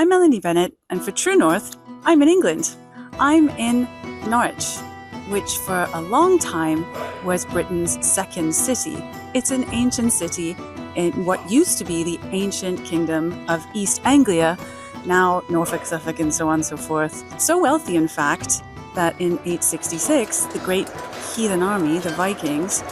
I'm Melanie Bennet, and for True North, I'm in England. I'm in Norwich, which for a long time was Britain's second city. It's an ancient city in what used to be the ancient kingdom of East Anglia, now Norfolk, Suffolk, and so on and so forth. So wealthy, in fact, that in 866, the great heathen army, the Vikings,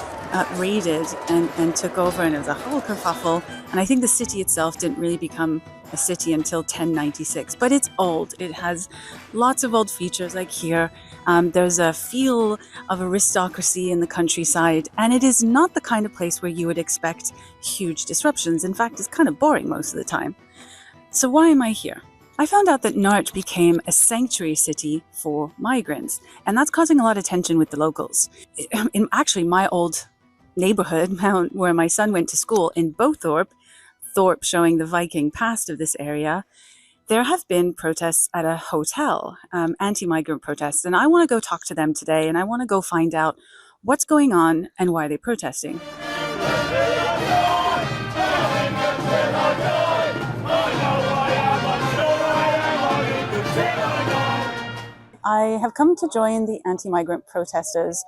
raided and took over, and it was a whole kerfuffle. And I think the city itself didn't really become a city until 1096, but it's old. It has lots of old features, like here. There's a feel of aristocracy in the countryside, and it is not the kind of place where you would expect huge disruptions. In fact, it's kind of boring most of the time. So why am I here? I found out that Norwich became a sanctuary city for migrants, and that's causing a lot of tension with the locals. In actually my old neighborhood where my son went to school in Bowthorpe, Thorpe showing the Viking past of this area, there have been protests at a hotel, anti-migrant protests, and I want to go talk to them today, and I want to go find out what's going on and why they're protesting. I have come to join the anti-migrant protesters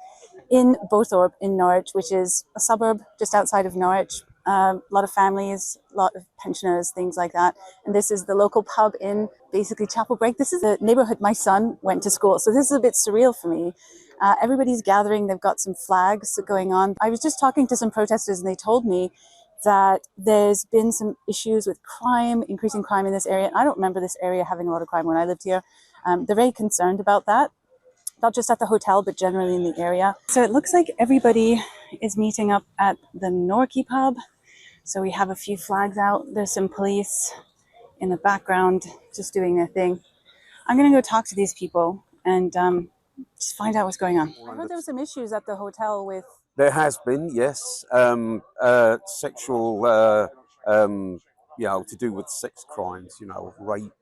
in Bowthorpe in Norwich, which is a suburb just outside of Norwich. A lot of families, a lot of pensioners, things like that. And this is the local pub in basically Chapel Break. This is the neighborhood my son went to school. So this is a bit surreal for me. Everybody's gathering. They've got some flags going on. I was just talking to some protesters, and they told me that there's been some issues with crime, increasing crime in this area. I don't remember this area having a lot of crime when I lived here. They're very concerned about that, not just at the hotel, but generally in the area. So it looks like everybody is meeting up at the Norquay pub. So we have a few flags out. There's some police in the background just doing their thing. I'm going to go talk to these people and just find out what's going on. I heard there were some issues at the hotel with... There has been, yes. Sexual, to do with sex crimes, rape.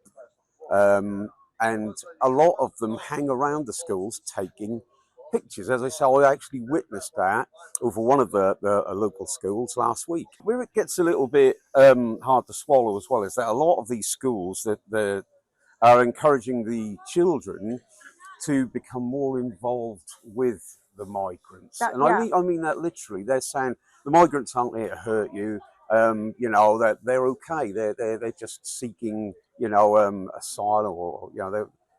And a lot of them hang around the schools taking pictures. As I say, I actually witnessed that over one of the local schools last week. Where it gets a little bit hard to swallow as well is that a lot of these schools that are encouraging the children to become more involved with the migrants. I mean that literally. They're saying the migrants aren't here to hurt you. That they're okay. They're just seeking, asylum, or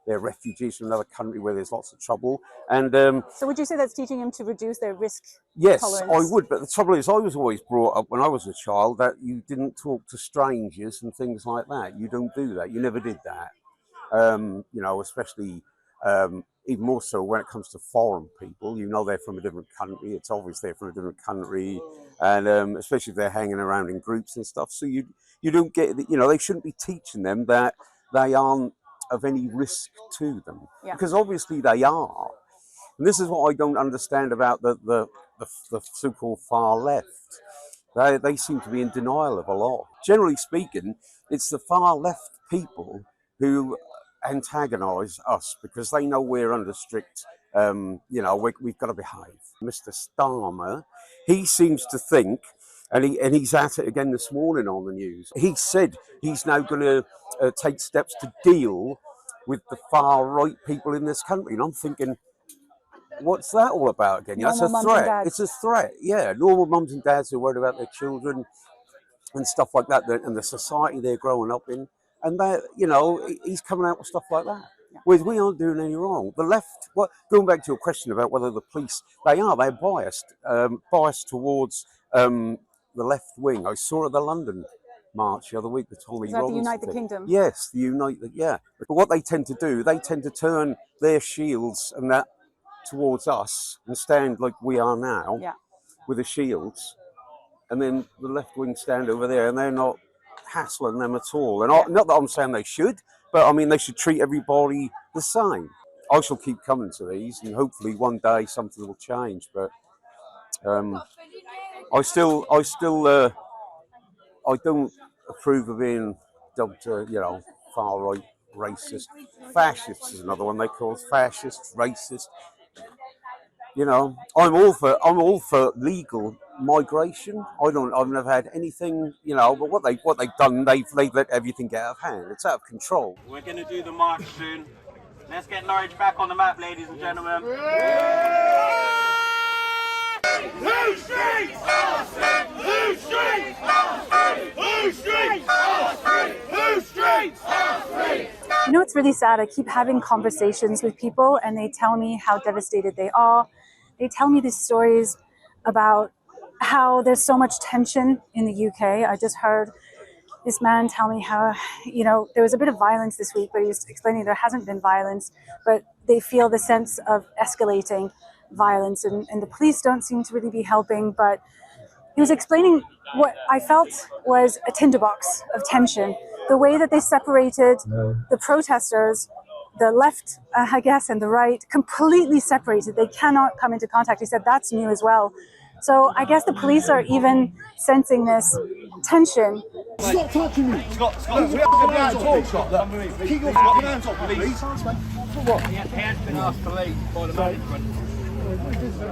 they're refugees from another country where there's lots of trouble. And so, would you say that's teaching them to reduce their risk? Yes, tolerance? I would. But the trouble is, I was always brought up when I was a child that you didn't talk to strangers and things like that. You don't do that. You never did that. Especially. Even more so when it comes to foreign people, they're from a different country. It's obvious they're from a different country, and especially if they're hanging around in groups and stuff. So you don't get, they shouldn't be teaching them that they aren't of any risk to them, because obviously they are. And this is what I don't understand about the so-called far left. They seem to be in denial of a lot. Generally speaking, it's the far left people who antagonise us because they know we're under strict, we've got to behave. Mr. Starmer, he seems to think, and he's at it again this morning on the news. He said he's now going to take steps to deal with the far right people in this country, and I'm thinking, what's that all about again? It's a threat. It's a threat. Yeah, normal mums and dads who are worried about their children and stuff like that, and the society they're growing up in. And he's coming out with stuff like that. Whereas we aren't doing any wrong. The left, going back to your question about whether the police, they're biased towards the left wing. I saw at the London march the other week, the Tommy Robinson. The Unite the Kingdom? Yes, the Unite, yeah. But what they tend to do, they tend to turn their shields and that towards us and stand like we are now with the shields. And then the left wing stand over there, and they're not hassling them at all. And not that I'm saying they should, but I mean they should treat everybody the same. I shall keep coming to these, and hopefully one day something will change. But I don't approve of being dubbed, far right, racist. Fascist is another one they call it. Fascist, racist. I'm all for legal migration. I've never had anything, but what they've done, they've let everything get out of hand. It's out of control. We're going to do the march soon. Let's get Norwich back on the map, ladies and gentlemen. Who streets? Our street! Who streets? Our street! Who streets? Our street! Who streets? Our street! You know, it's really sad. I keep having conversations with people and they tell me how devastated they are. They tell me these stories about how there's so much tension in the UK. I just heard this man tell me how, there was a bit of violence this week, but he was explaining there hasn't been violence, but they feel the sense of escalating violence and the police don't seem to really be helping. But he was explaining what I felt was a tinderbox of tension. The way that they separated the protesters, the left, I guess, and the right, completely separated. They cannot come into contact. He said that's new as well. So I guess the police are even sensing this tension. Stop touching me! Scott, we have to get talk, Scott. Keep your fucking hands off, please. For what? He has been asked to leave by the management.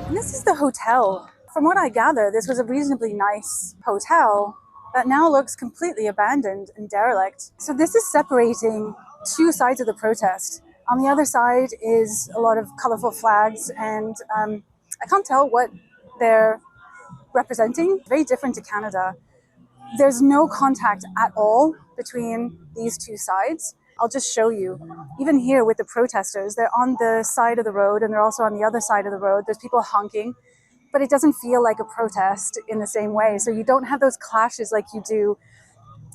And this is the hotel. From what I gather, this was a reasonably nice hotel that now looks completely abandoned and derelict. So this is separating two sides of the protest. On the other side is a lot of colorful flags, and I can't tell what they're representing. Very different to Canada. There's no contact at all between these two sides. I'll just show you. Even here with the protesters, they're on the side of the road and they're also on the other side of the road. There's people honking, but it doesn't feel like a protest in the same way. So you don't have those clashes like you do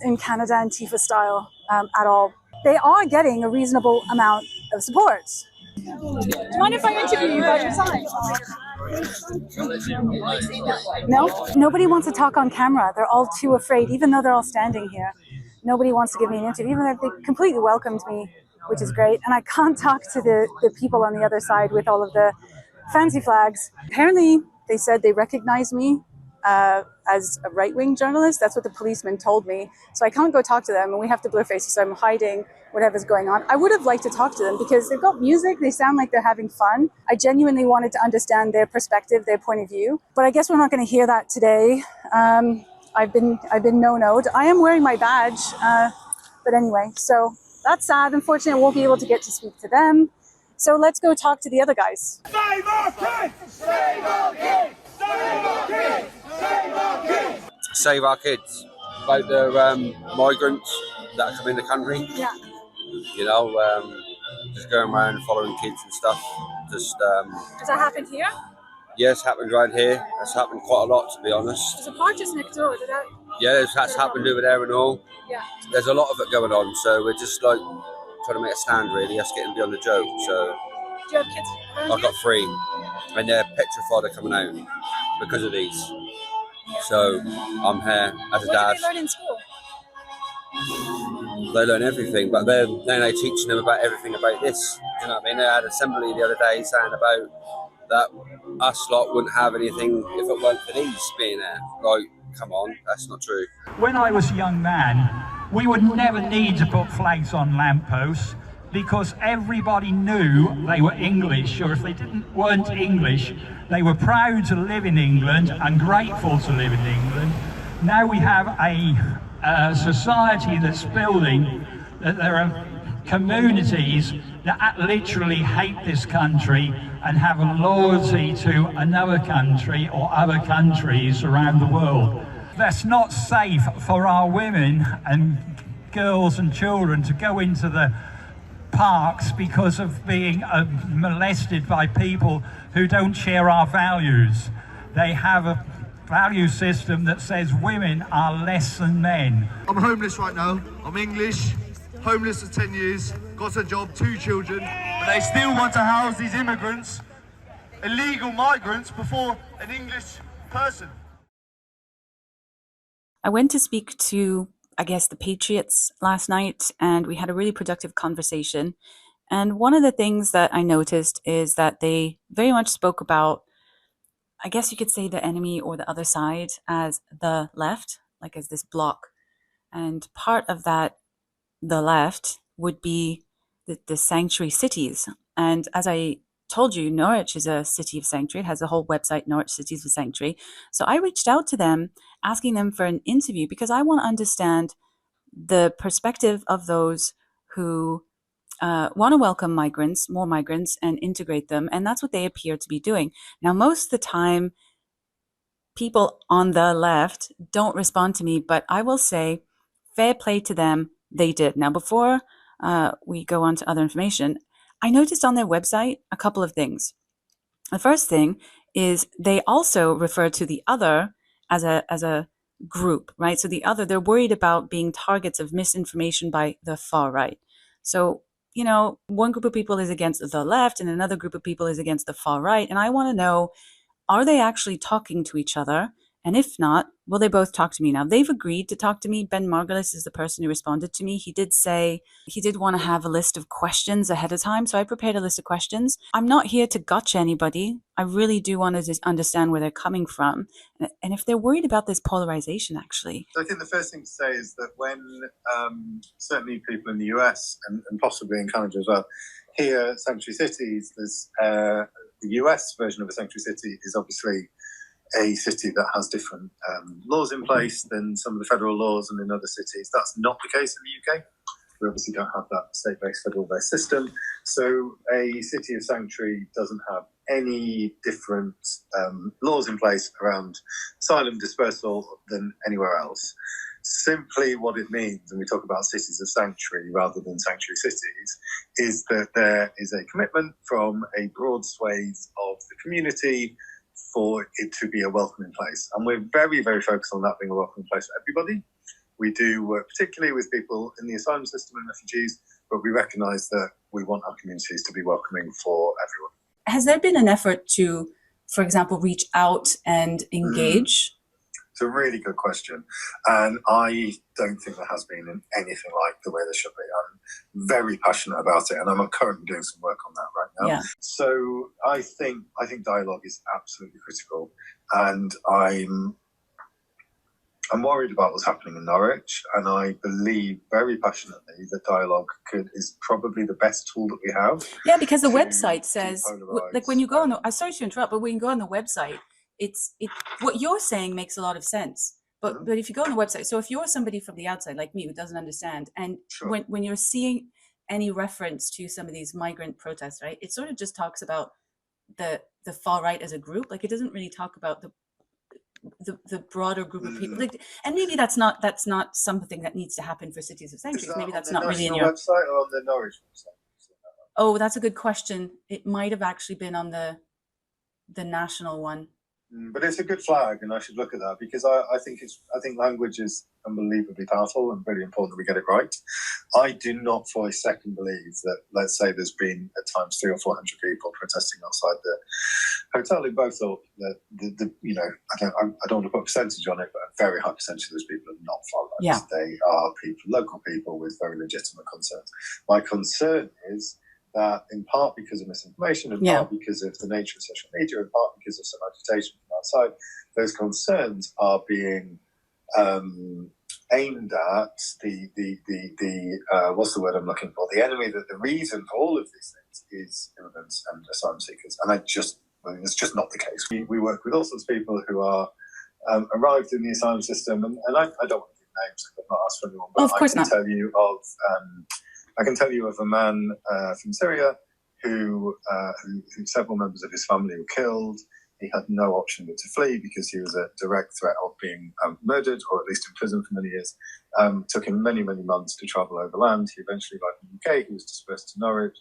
in Canada Antifa style at all. They are getting a reasonable amount of support. Do you mind if I interview you about your sign? No? Nobody wants to talk on camera. They're all too afraid, even though they're all standing here. Nobody wants to give me an interview, even though they completely welcomed me, which is great. And I can't talk to the people on the other side with all of the fancy flags. Apparently, they said they recognized me as a right-wing journalist. That's what the policeman told me. So I can't go talk to them, and we have to blur faces, so I'm hiding whatever's going on. I would have liked to talk to them because they've got music, they sound like they're having fun. I genuinely wanted to understand their perspective, their point of view. But I guess we're not going to hear that today. I've been no-no'd. I am wearing my badge, but anyway, so that's sad. Unfortunately, I won't be able to get to speak to them. So let's go talk to the other guys. Save our kids! Save our kids! Save our kids! Save our kids! Save our kids. About the migrants that come in the country. Yeah. Just going around following kids and stuff. Just Does that happen here? yes, happened right here. It's happened quite a lot, to be honest. There's a park just next door. Did that? Yeah, that's happened over there and all. Yeah. There's a lot of it going on, so we're just like trying to make a stand, really. Us getting beyond the joke. So Do you have kids? I've got 3, and they're petrified of coming out because of these. So I'm here as a dad. What do they learn in school? They learn everything, but then they're teaching them about everything about this. You know what I mean? They had an assembly the other day saying about that us lot wouldn't have anything if it weren't for these being there. Like, come on, that's not true. When I was a young man, we would never need to put flags on lampposts because everybody knew they were English, or if they weren't English, they were proud to live in England and grateful to live in England. Now we have a society that's building, that there are communities that literally hate this country and have a loyalty to another country or other countries around the world. That's not safe for our women and girls and children to go into the parks because of being molested by people who don't share our values. They have a value system that says women are less than men. I'm homeless right now. I'm English, homeless for 10 years, got a job, 2 children, but they still want to house these immigrants, illegal migrants, before an English person. I went to speak to, I guess, the Patriots last night, and we had a really productive conversation. And one of the things that I noticed is that they very much spoke about, I guess you could say, the enemy or the other side as the left, like as this block. And part of that, the left, would be the sanctuary cities. And as I told you, Norwich is a city of sanctuary. It has a whole website, Norwich Cities of Sanctuary. So I reached out to them, asking them for an interview because I want to understand the perspective of those who want to welcome migrants, more migrants, and integrate them. And that's what they appear to be doing. Now, most of the time, people on the left don't respond to me, but I will say fair play to them, they did. Now, before we go on to other information, I noticed on their website a couple of things. The first thing is they also refer to the other as a group, right? So the other, they're worried about being targets of misinformation by the far right. So, one group of people is against the left and another group of people is against the far right. And I want to know, are they actually talking to each other? And if not, will they both talk to me? Now, they've agreed to talk to me. Ben Margulis is the person who responded to me. He did say he did want to have a list of questions ahead of time. So I prepared a list of questions. I'm not here to gotcha anybody. I really do want to just understand where they're coming from. And if they're worried about this polarization, actually. So I think the first thing to say is that when certainly people in the US and possibly in Canada as well, here, sanctuary cities, there's the US version of a sanctuary city is obviously a city that has different laws in place than some of the federal laws, and in other cities that's not the case in the UK. We obviously don't have that state-based, federal-based system. So a city of sanctuary doesn't have any different laws in place around asylum dispersal than anywhere else. Simply what it means, when we talk about cities of sanctuary rather than sanctuary cities, is that there is a commitment from a broad swathe of the community for it to be a welcoming place. And we're very, very focused on that being a welcoming place for everybody. We do work particularly with people in the asylum system and refugees, but we recognise that we want our communities to be welcoming for everyone. Has there been an effort to, for example, reach out and engage? It's a really good question. And I don't think there has been anything like the way there should be. I'm very passionate about it, and I'm currently doing some work on that right now. Yeah. So I think dialogue is absolutely critical. And I'm worried about what's happening in Norwich, and I believe very passionately that dialogue is probably the best tool that we have. Yeah, because the website says, like when you go on, I'm sorry to interrupt, but when you go on the website, it's what you're saying makes a lot of sense. But if you go on the website, so if you're somebody from the outside like me who doesn't understand, and Sure. when you're seeing any reference to some of these migrant protests, right, it sort of just talks about the far right as a group. Like it doesn't really talk about the broader group of people. Like, and maybe that's not something that needs to happen for cities of sanctuaries. Maybe that's not really in your website or on the Norwich website. Oh, that's a good question. It might have actually been on the national one. But it's a good flag, and I should look at that because I think language is unbelievably powerful and really important that we get it right. I do not for a second believe that, let's say there's been at times 300 or 400 people protesting outside the hotel in Bothorpe, that I don't want to put a percentage on it, but a very high percentage of those people are not far right. Yeah. They are local people with very legitimate concerns. My concern is that in part because of misinformation, in part because of the nature of social media, in part because of some agitation from outside, those concerns are being aimed at the what's the word I'm looking for? The enemy. That the reason for all of these things is immigrants and asylum seekers, and it's just not the case. We work with all sorts of people who are arrived in the asylum system, and I don't want to give names. I've not asked for anyone, but I can tell you of. I can tell you of a man from Syria who several members of his family were killed. He had no option but to flee because he was at direct threat of being murdered, or at least in prison for many years. Took him many, many months to travel overland. He eventually arrived in the UK. He was dispersed to Norwich.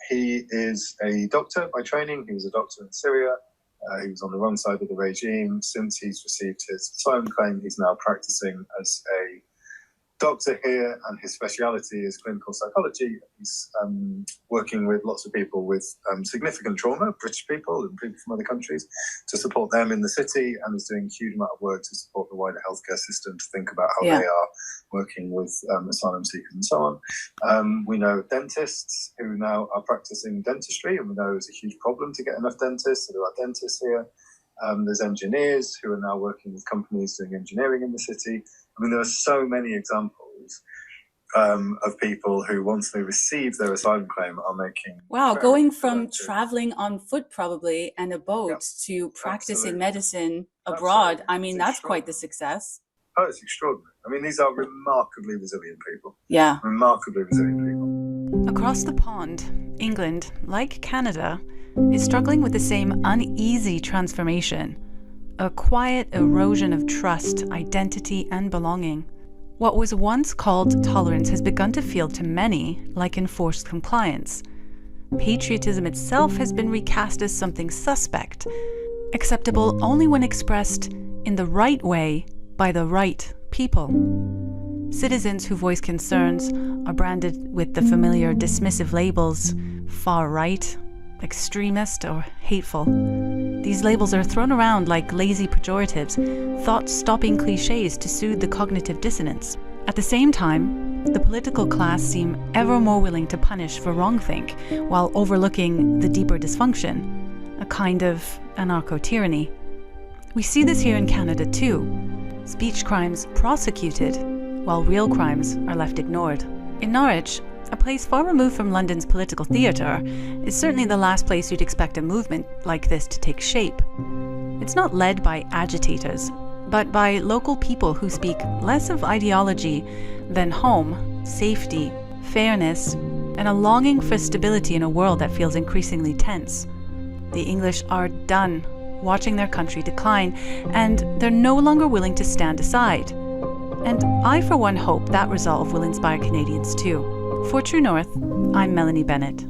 He is a doctor by training. He was a doctor in Syria. He was on the wrong side of the regime. Since he's received his asylum claim, he's now practicing as a doctor here, and his speciality is clinical psychology. He's working with lots of people with significant trauma, British people and people from other countries, to support them in the city, and is doing a huge amount of work to support the wider healthcare system to think about how they are working with asylum seekers and so on. We know dentists who now are practicing dentistry, and we know it's a huge problem to get enough dentists, so there are dentists here. There's engineers who are now working with companies doing engineering in the city. I mean, there are so many examples. of people who, once they receive their asylum claim, are making... Wow, going from traveling on foot probably and a boat to practicing medicine abroad, I mean, that's quite the success. Oh, it's extraordinary. I mean, these are remarkably resilient people. Yeah. Remarkably resilient people. Across the pond, England, like Canada, is struggling with the same uneasy transformation. A quiet erosion of trust, identity, and belonging. What was once called tolerance has begun to feel to many like enforced compliance. Patriotism itself has been recast as something suspect, acceptable only when expressed in the right way by the right people. Citizens who voice concerns are branded with the familiar dismissive labels far right, extremist, or hateful. These labels are thrown around like lazy pejoratives, thought-stopping cliches to soothe the cognitive dissonance. At the same time, the political class seem ever more willing to punish for wrongthink while overlooking the deeper dysfunction, a kind of anarcho-tyranny. We see this here in Canada too. Speech crimes prosecuted, while real crimes are left ignored. In Norwich, a place far removed from London's political theatre, is certainly the last place you'd expect a movement like this to take shape. It's not led by agitators, but by local people who speak less of ideology than home, safety, fairness, and a longing for stability in a world that feels increasingly tense. The English are done watching their country decline, and they're no longer willing to stand aside. And I, for one, hope that resolve will inspire Canadians too. For True North, I'm Melanie Bennet.